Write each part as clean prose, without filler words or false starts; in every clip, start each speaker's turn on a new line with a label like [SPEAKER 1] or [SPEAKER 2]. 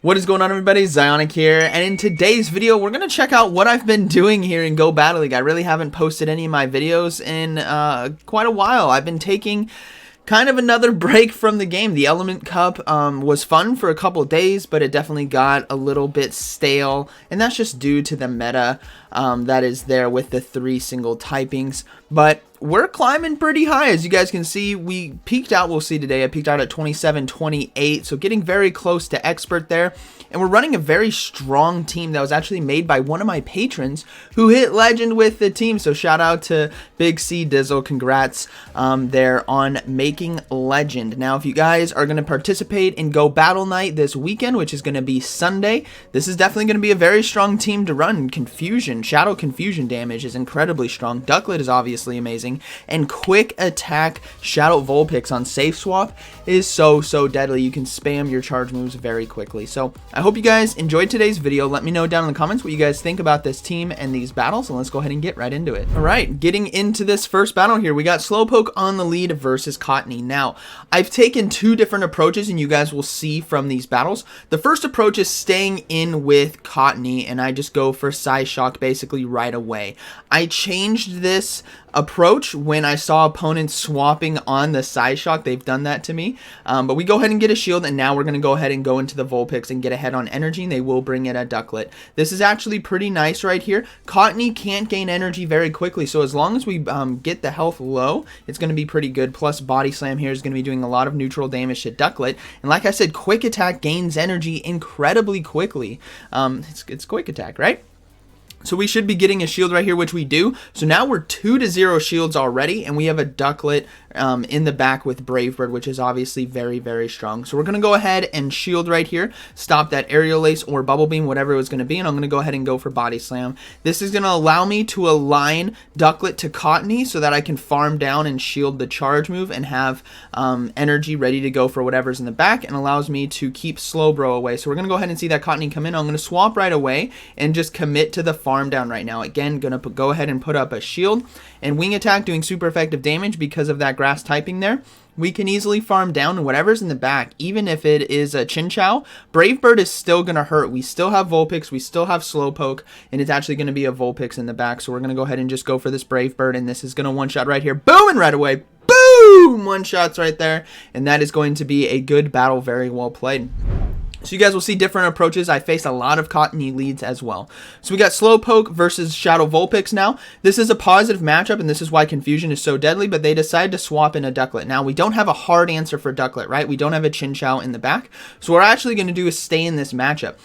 [SPEAKER 1] What is going on, everybody? ZyoniK here, and in today's video we're going to check out what I've been doing here in Go Battle League. I really haven't posted any of my videos in quite a while. I've been taking kind of another break from the game. The Element Cup was fun for a couple days, but it definitely got a little bit stale, and that's just due to the meta that is there with the 3 single typings. But we're climbing pretty high. As you guys can see, we peaked out, we'll see today, I peaked out at 27-28, so getting very close to expert there. And we're running a very strong team that was actually made by one of my patrons who hit legend with the team. So shout out to Big C Dizzle, congrats there on making legend. Now, if you guys are going to participate in Go Battle Night this weekend, which is going to be Sunday, this is definitely going to be a very strong team to run. Confusion, Shadow Confusion damage is incredibly strong. Ducklet is obviously amazing. And Quick Attack Shadow Vulpix on Safe Swap is so deadly. You can spam your charge moves very quickly. So I hope you guys enjoyed today's video. Let me know down in the comments what you guys think about this team and these battles, and let's go ahead and get right into it. Alright, getting into this first battle here, we got Slowpoke on the lead versus Cottony. Now, I've taken 2 different approaches, and you guys will see from these battles. The first approach is staying in with Cottony, and I just go for Psyshock basically right away. I changed this approach when I saw opponents swapping on the Psyshock. They've done that to me, but we go ahead and get a shield, and now we're going to go ahead and go into the Vulpix and get ahead on energy, and they will bring in a Ducklet. This is actually pretty nice right here. Cottony can't gain energy very quickly, so as long as we get the health low, it's going to be pretty good. Plus Body Slam here is going to be doing a lot of neutral damage to Ducklet, and like I said, Quick Attack gains energy incredibly quickly. It's Quick Attack, right? So we should be getting a shield right here, which we do. So now we're 2-0 shields already, and we have a Ducklet in the back with Brave Bird, which is obviously very strong. So we're going to go ahead and shield right here, stop that Aerial Ace or Bubble Beam, whatever it was going to be, and I'm going to go ahead and go for Body Slam. This is going to allow me to align Ducklet to Cottony so that I can farm down and shield the charge move and have energy ready to go for whatever's in the back, and allows me to keep Slowbro away. So we're going to go ahead and see that Cottony come in. I'm going to swap right away and just commit to the farm down right now. Again, going to go ahead and put up a shield, and Wing Attack doing super effective damage because of that grass typing there. We can easily farm down, and whatever's in the back, even if it is a Chinchou, Brave Bird is still going to hurt. We still have Vulpix, we still have Slowpoke, and it's actually going to be a Vulpix in the back. So we're going to go ahead and just go for this Brave Bird, and this is going to one-shot right here. Boom, and right away, boom, 1-shots right there, and that is going to be a good battle, very well played. So you guys will see different approaches. I face a lot of Cottony leads as well. So we got Slowpoke versus Shadow Vulpix now. This is a positive matchup, and this is why Confusion is so deadly, but they decided to swap in a Ducklet. Now, we don't have a hard answer for Ducklet, right? We don't have a Chinchou in the back. So what we're actually going to do is stay in this matchup.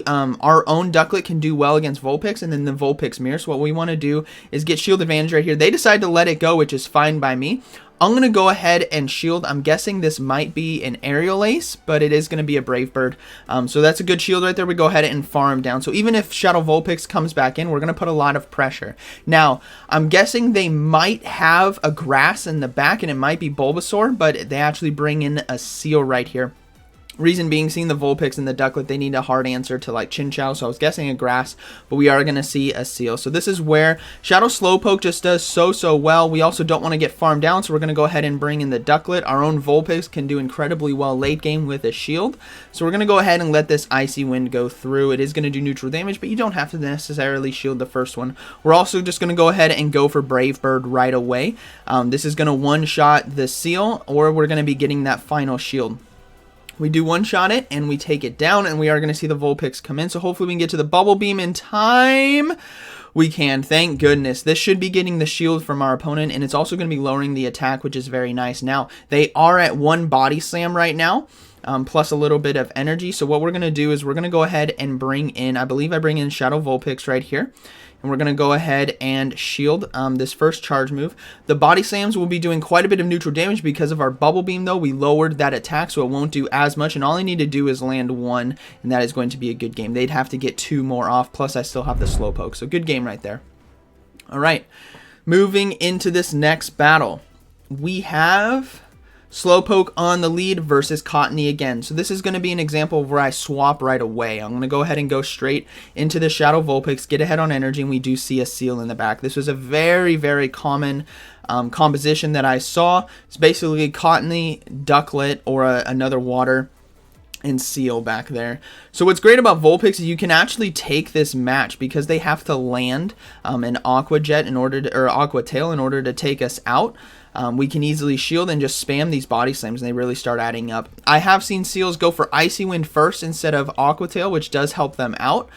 [SPEAKER 1] Our own Ducklet can do well against Vulpix, and then the Vulpix mirror. So what we want to do is get shield advantage right here. They decide to let it go, which is fine by me. I'm going to go ahead and shield. I'm guessing this might be an Aerial Ace, but it is going to be a Brave Bird. So that's a good shield right there. We go ahead and farm down. So even if Shadow Vulpix comes back in, we're going to put a lot of pressure. Now, I'm guessing they might have a grass in the back, and it might be Bulbasaur, but they actually bring in a Seal right here. Reason being, seeing the Vulpix and the Ducklet, they need a hard answer to like Chinchou, so I was guessing a grass, but we are going to see a Seal. So this is where Shadow Slowpoke just does so well. We also don't want to get farmed down, so we're going to go ahead and bring in the Ducklet. Our own Vulpix can do incredibly well late game with a shield, so we're going to go ahead and let this Icy Wind go through. It is going to do neutral damage, but you don't have to necessarily shield the first one. We're also just going to go ahead and go for Brave Bird right away. This is going to one-shot the Seal, or we're going to be getting that final shield. We do one-shot it, and we take it down, and we are going to see the Vulpix come in. So hopefully we can get to the Bubble Beam in time. We can, thank goodness. This should be getting the shield from our opponent, and it's also going to be lowering the attack, which is very nice. Now, they are at 1 Body Slam right now, plus a little bit of energy. So what we're going to do is we're going to go ahead and bring in, I believe I bring in Shadow Vulpix right here. And we're going to go ahead and shield this first charge move. The Body Slams will be doing quite a bit of neutral damage because of our Bubble Beam, though. We lowered that attack, so it won't do as much. And all I need to do is land 1, and that is going to be a good game. They'd have to get 2 more off, plus I still have the Slowpoke. So good game right there. All right, moving into this next battle. We have Slowpoke on the lead versus Cottony again. So this is going to be an example where I swap right away. I'm going to go ahead and go straight into the Shadow Vulpix, get ahead on energy, and we do see a Seal in the back. This was a very common composition that I saw. It's basically Cottony, Ducklet, or another water. and Seal back there. So what's great about Vulpix is you can actually take this match because they have to land an Aqua Jet in order to, or Aqua Tail in order to take us out. We can easily shield and just spam these body slams, and they really start adding up. I have seen Seals go for Icy Wind first instead of Aqua Tail, which does help them out,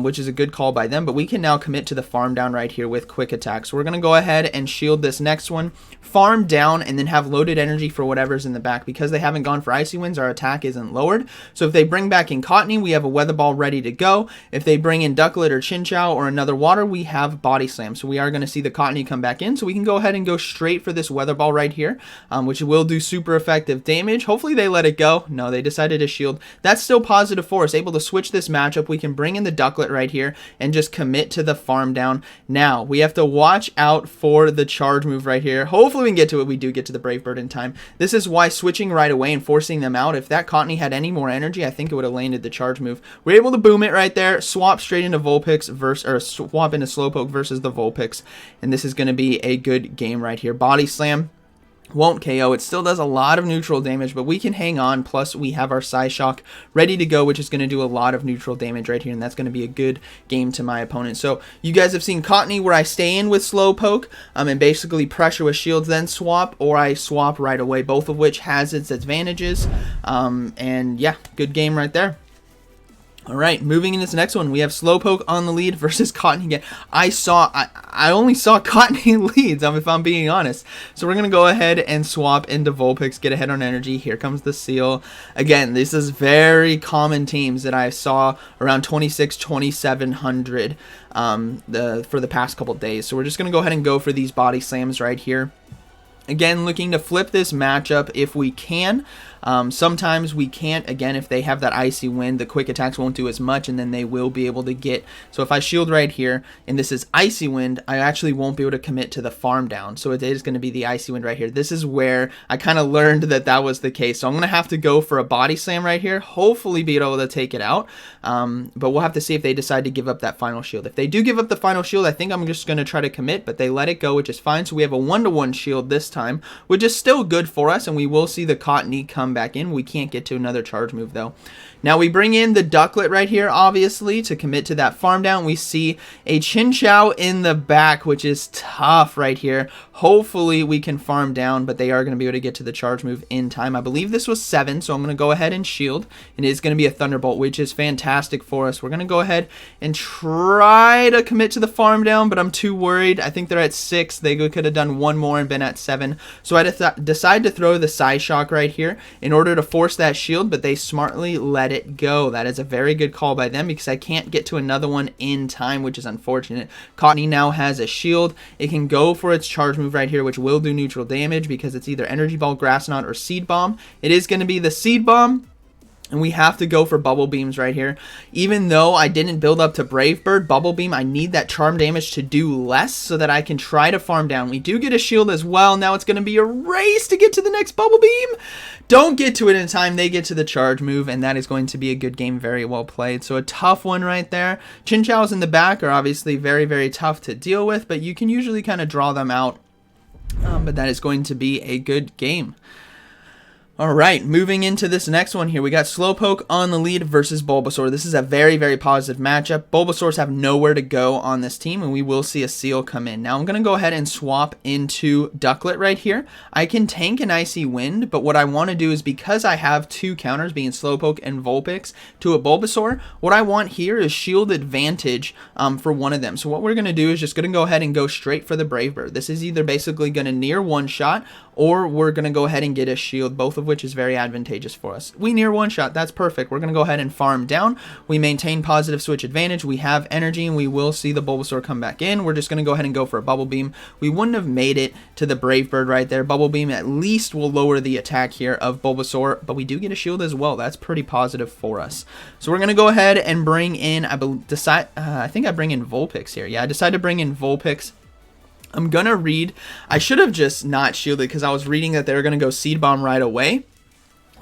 [SPEAKER 1] which is a good call by them. But we can now commit to the farm down right here with Quick Attack. So we're going to go ahead and shield this next one, farm down, and then have loaded energy for whatever's in the back. Because they haven't gone for Icy Winds, our attack isn't lowered. So if they bring back in Cottony, we have a Weather Ball ready to go. If they bring in Ducklet or Chinchou or another water, we have Body Slam. So we are going to see the Cottony come back in. So we can go ahead and go straight for this Weather Ball right here, which will do super effective damage. Hopefully they let it go. No, they decided to shield. That's still positive for us. Able to switch this matchup. We can bring in the Ducklet right here and just commit to the farm down. Now we have to watch out for the charge move right here. Hopefully we can get to it. We do get to the Brave Bird in time. This is why switching right away and forcing them out. If that Cottony had any more energy, I think it would have landed the charge move. We're able to boom it right there. Swap straight into Vulpix versus, or swap into Slowpoke versus the Vulpix, and this is going to be a good game right here. Body Slam won't KO. It still does a lot of neutral damage, but we can hang on. Plus, we have our Psyshock ready to go, which is going to do a lot of neutral damage right here, and that's going to be a good game to my opponent. So, you guys have seen Cottony where I stay in with Slowpoke and basically pressure with shields, then swap, or I swap right away, both of which has its advantages. And yeah, good game right there. Alright, moving into this next one, we have Slowpoke on the lead versus Cottony again. I only saw Cottony leads, if I'm being honest. So we're going to go ahead and swap into Vulpix, get ahead on energy. Here comes the Seal. Again, this is very common teams that I saw around 2,700 for the past couple days. So we're just going to go ahead and go for these body slams right here. Again, looking to flip this matchup if we can. Sometimes we can't. Again, if they have that Icy Wind, the quick attacks won't do as much, and then they will be able to get. So if I shield right here, and this is Icy Wind, I actually won't be able to commit to the farm down. So it is going to be the Icy Wind right here. This is where I kind of learned that that was the case. So I'm going to have to go for a Body Slam right here. Hopefully be able to take it out. But we'll have to see if they decide to give up that final shield. If they do give up the final shield, I think I'm just going to try to commit, but they let it go, which is fine. So we have a 1-to-1 shield this time, which is still good for us, and we will see the Cottony come back in. We can't get to another charge move though. Now we bring in the Ducklet right here, obviously, to commit to that farm down. We see a Chinchou in the back, which is tough right here. Hopefully we can farm down, but they are going to be able to get to the charge move in time. I believe this was 7, so I'm going to go ahead and shield, and it's going to be a Thunderbolt, which is fantastic for us. We're going to go ahead and try to commit to the farm down, but I'm too worried. I think they're at 6. They could have done one more and been at 7. So I decide to throw the Psyshock right here in order to force that shield, but they smartly let it go. That is a very good call by them because I can't get to another one in time, which is unfortunate. Cottony now has a shield. It can go for its charge move right here, which will do neutral damage because it's either Energy Ball, Grass Knot, or Seed Bomb. It is going to be the Seed Bomb. And we have to go for Bubble Beams right here. Even though I didn't build up to Brave Bird, Bubble Beam, I need that charm damage to do less so that I can try to farm down. We do get a shield as well. Now it's going to be a race to get to the next Bubble Beam. Don't get to it in time. They get to the charge move, and that is going to be a good game. Very well played. So a tough one right there. Chinchous in the back are obviously very, very tough to deal with, but you can usually kind of draw them out. But that is going to be a good game. Alright, moving into this next one here, we got Slowpoke on the lead versus Bulbasaur. This is a very, very positive matchup. Bulbasaurs have nowhere to go on this team, and we will see a Seal come in. Now, I'm going to go ahead and swap into Ducklet right here. I can tank an Icy Wind, but what I want to do is, because I have 2 counters, being Slowpoke and Vulpix, to a Bulbasaur, what I want here is shield advantage for one of them. So what we're going to do is just going to go ahead and go straight for the Brave Bird. This is either basically going to near one-shot, or we're going to go ahead and get a shield, both of which is very advantageous for us. We near one shot, that's perfect. We're going to go ahead and farm down. We maintain positive switch advantage. We have energy, and we will see the Bulbasaur come back in. We're just going to go ahead and go for a Bubble Beam. We wouldn't have made it to the Brave Bird right there. Bubble Beam at least will lower the attack here of Bulbasaur, but we do get a shield as well. That's pretty positive for us. So we're going to go ahead and bring in, I think I bring in Vulpix here. Yeah, I decided to bring in Vulpix. I'm going to read. I should have just not shielded because I was reading that they were going to go Seed Bomb right away.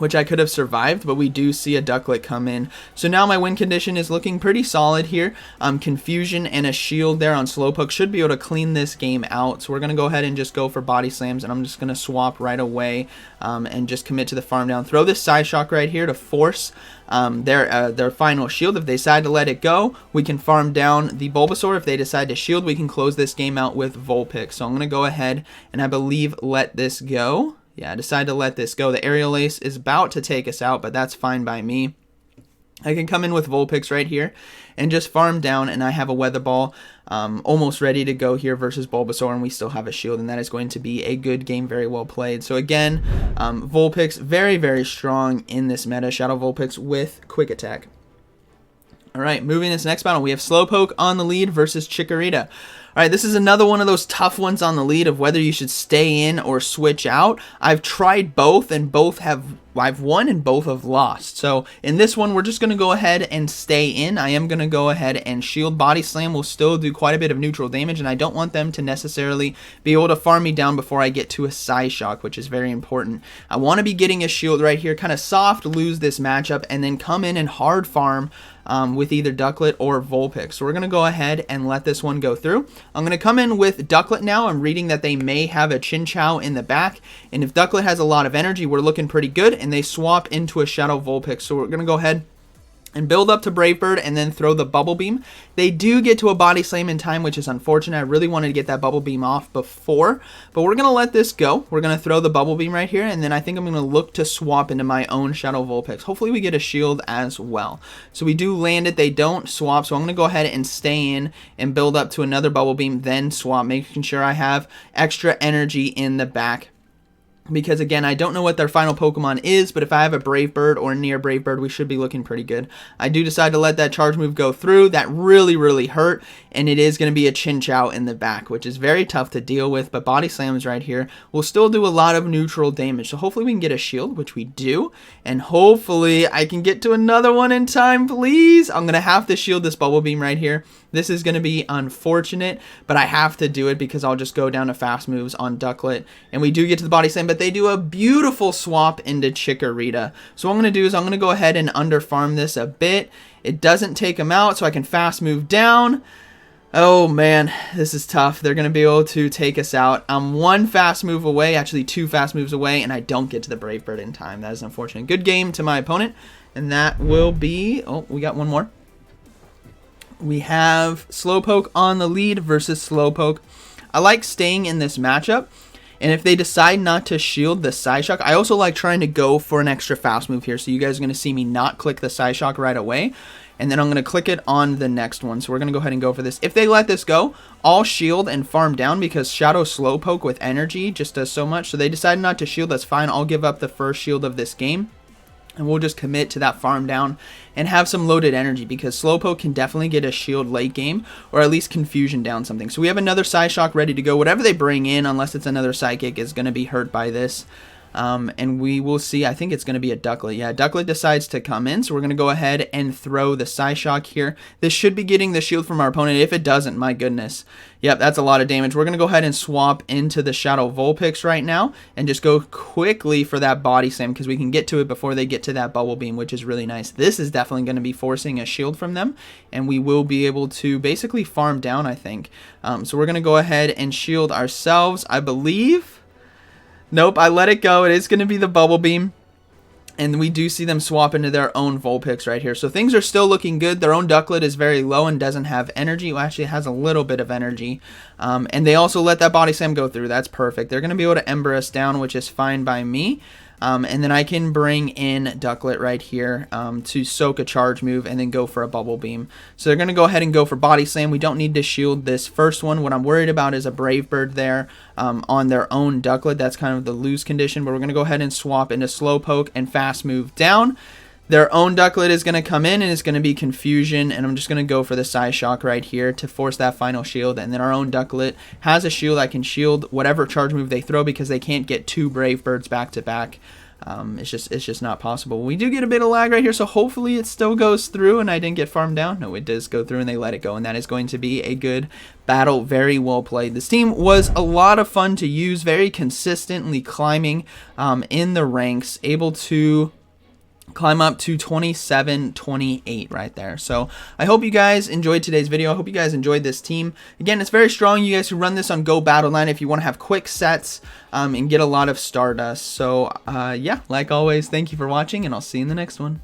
[SPEAKER 1] which I could have survived, but we do see a Ducklet come in. So now my win condition is looking pretty solid here. Confusion and a shield there on Slowpoke should be able to clean this game out. So we're going to go ahead and just go for body slams, and I'm just going to swap right away and just commit to the farm down. Throw this Psyshock right here to force their final shield. If they decide to let it go, we can farm down the Bulbasaur. If they decide to shield, we can close this game out with Vulpix. So I'm going to go ahead and I believe let this go. Yeah, I decided to let this go. The Aerial Ace is about to take us out, but that's fine by me. I can come in with Vulpix right here and just farm down, and I have a Weather Ball almost ready to go here versus Bulbasaur, and we still have a shield, and that is going to be a good game, very well played. So again, Vulpix very, very strong in this meta. Shadow Vulpix with Quick Attack. All right, moving this next battle, we have Slowpoke on the lead versus Chikorita. All right, this is another one of those tough ones on the lead of whether you should stay in or switch out. I've tried both, and I've won and both have lost. So in this one, we're just going to go ahead and stay in. I am going to go ahead and shield. Body Slam will still do quite a bit of neutral damage, and I don't want them to necessarily be able to farm me down before I get to a Psyshock, which is very important. I want to be getting a shield right here, kind of soft, lose this matchup, and then come in and hard farm with either Ducklet or Vulpix. So we're going to go ahead and let this one go through. I'm going to come in with Ducklet now. I'm reading that they may have a Chinchou in the back, and if Ducklet has a lot of energy, we're looking pretty good, and they swap into a Shadow Vulpix. So we're going to go ahead and build up to Brave Bird and then throw the Bubble Beam. They do get to a Body Slam in time, which is unfortunate. I really wanted to get that Bubble Beam off before, but we're going to let this go. We're going to throw the Bubble Beam right here, and then I think I'm going to look to swap into my own Shadow Vulpix. Hopefully we get a shield as well. So we do land it. They don't swap, so I'm going to go ahead and stay in and build up to another Bubble Beam, then swap, making sure I have extra energy in the back. Because again, I don't know what their final Pokemon is, but if I have a Brave Bird or near Brave Bird, we should be looking pretty good. I do decide to let that charge move go through. That really, really hurt, and it is going to be a Chinchou in the back, which is very tough to deal with, but Body Slams right here will still do a lot of neutral damage. So hopefully we can get a shield, which we do, and hopefully I can get to another one in time, please. I'm going to have to shield this Bubble Beam right here. This is going to be unfortunate, but I have to do it because I'll just go down to fast moves on Ducklet, and we do get to the Body Slam, but they do a beautiful swap into Chikorita. So what I'm going to do is I'm going to go ahead and underfarm this a bit. It doesn't take them out, so I can fast move down. Oh man, this is tough. They're going to be able to take us out. I'm one fast move away, actually two fast moves away, and I don't get to the Brave Bird in time. That is unfortunate. Good game to my opponent, and that will be... Oh, we got one more. We have Slowpoke on the lead versus Slowpoke. I like staying in this matchup, and if they decide not to shield the Psyshock, I also like trying to go for an extra fast move here. So you guys are going to see me not click the Psyshock right away, and then I'm going to click it on the next one. So we're going to go ahead and go for this. If they let this go, I'll shield and farm down because Shadow Slowpoke with energy just does so much. So they decide not to shield, that's fine. I'll give up the first shield of this game, and we'll just commit to that farm down and have some loaded energy because Slowpoke can definitely get a shield late game or at least confusion down something. So we have another Psyshock ready to go. Whatever they bring in, unless it's another Psychic, is going to be hurt by this. And we will see. I think it's going to be a Ducklet. Yeah, Ducklet decides to come in, so we're going to go ahead and throw the Psyshock here. This should be getting the shield from our opponent. If it doesn't, my goodness. Yep, that's a lot of damage. We're going to go ahead and swap into the Shadow Vulpix right now and just go quickly for that Body Slam because we can get to it before they get to that Bubble Beam, which is really nice. This is definitely going to be forcing a shield from them, and we will be able to basically farm down, I think. So we're going to go ahead and shield ourselves, I believe. Nope, I let it go. It is going to be the Bubble Beam. And we do see them swap into their own Vulpix right here. So things are still looking good. Their own Ducklet is very low and doesn't have energy. Well, actually, it has a little bit of energy. And they also let that Body Slam go through. That's perfect. They're going to be able to Ember us down, which is fine by me. And then I can bring in Ducklet right here to soak a charge move and then go for a Bubble Beam. So they're going to go ahead and go for Body Slam. We don't need to shield this first one. What I'm worried about is a Brave Bird there on their own Ducklet. That's kind of the lose condition. But we're going to go ahead and swap into Slowpoke and fast move down. Their own Ducklet is going to come in and it's going to be Confusion, and I'm just going to go for the Psyshock right here to force that final shield, and then our own Ducklet has a shield. I can shield whatever charge move they throw because they can't get two Brave Birds back to back. It's just not possible. We do get a bit of lag right here, so hopefully it still goes through and I didn't get farmed down. No, it does go through and they let it go, and that is going to be a good battle. Very well played. This team was a lot of fun to use, very consistently climbing in the ranks, able to climb up to 27-28 right there. So I hope you guys enjoyed today's video. I hope you guys enjoyed this team. Again, it's very strong. You guys who run this on Go Battle9 if you want to have quick sets and get a lot of Stardust. So yeah, like always, thank you for watching, and I'll see you in the next one.